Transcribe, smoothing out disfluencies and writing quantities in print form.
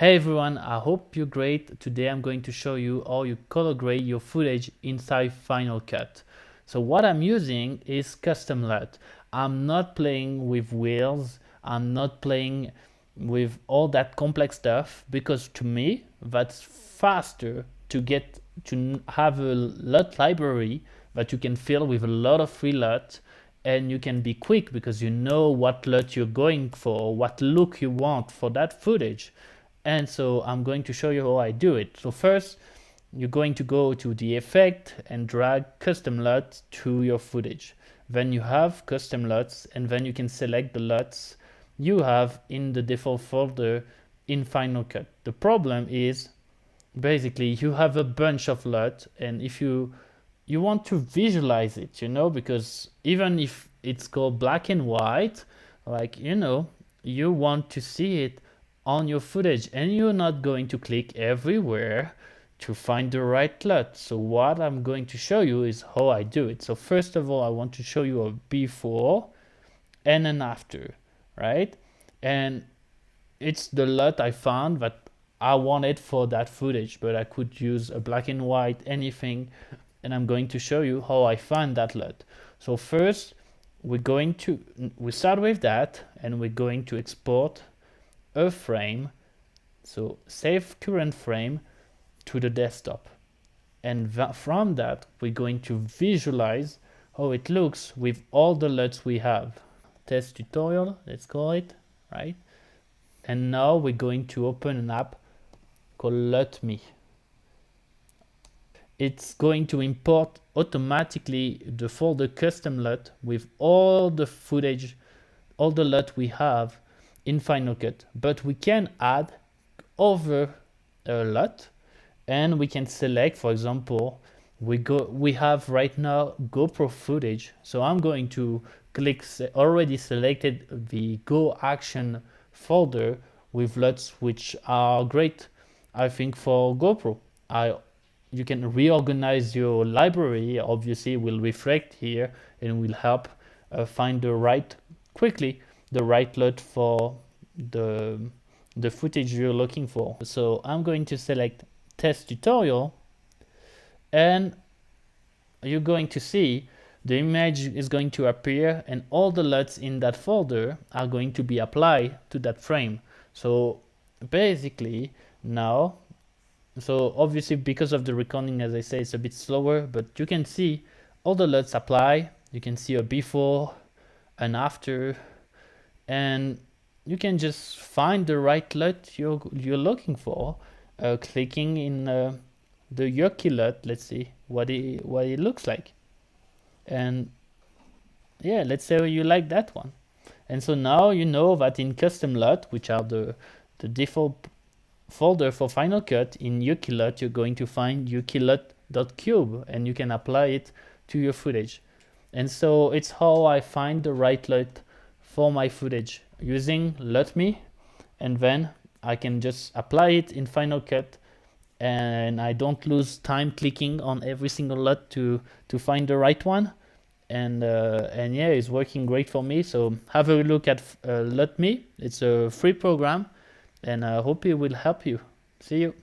Hey everyone, I hope you're great. Today I'm going to show you how you color grade your footage inside Final Cut. So what I'm using is Custom LUT. I'm not playing with wheels, I'm not playing with all that complex stuff because to me that's faster to get to have a LUT library that you can fill with a lot of free LUT, and you can be quick because you know what LUT you're going for, what look you want for that footage. And so I'm going to show you how I do it. So first, you're going to go to the effect and drag Custom LUT to your footage. Then you have Custom LUTs, and then you can select the LUTs you have in the default folder in Final Cut. The problem is basically you have a bunch of LUT, and if you want to visualize it, because even if it's called black and white, like you want to see it on your footage, and you're not going to click everywhere to find the right LUT. So what I'm going to show you is how I do it. So first of all, I want to show you a before and an after, right? And it's the LUT I found that I wanted for that footage, but I could use a black and white, anything, and I'm going to show you how I find that LUT. So first, we start with that, and we're going to export a frame, so save current frame to the desktop, and from that we're going to visualize how it looks with all the LUTs we have. Test tutorial, let's call it, right? And now we're going to open an app called Lutme. It's going to import automatically the folder Custom LUT with all the footage, all the LUT we have in Final Cut, but we can add over a LUT, and we can select, for example, we have right now GoPro footage, so I'm going to click already selected the Go Action folder with LUTs, which are great, I think, for GoPro. You can reorganize your library, obviously will reflect here and will help find the right LUT for the footage you're looking for. So I'm going to select test tutorial, and you're going to see the image is going to appear, and all the LUTs in that folder are going to be applied to that frame. So basically now, so obviously because of the recording, as I say, it's a bit slower, but you can see all the LUTs apply. You can see a before, an after, and you can just find the right LUT you're looking for, clicking in the Yoki LUT. Let's see what it looks like, and yeah, let's say you like that one. And so now you know that in Custom LUT, which are the default folder for Final Cut, in Yoki LUT you're going to find yokilut.cube, and you can apply it to your footage. And so it's how I find the right LUT for my footage using Lutme, and then I can just apply it in Final Cut, and I don't lose time clicking on every single LUT to find the right one. And yeah, it's working great for me. So have a look at Lutme. It's a free program, and I hope it will help you. See you.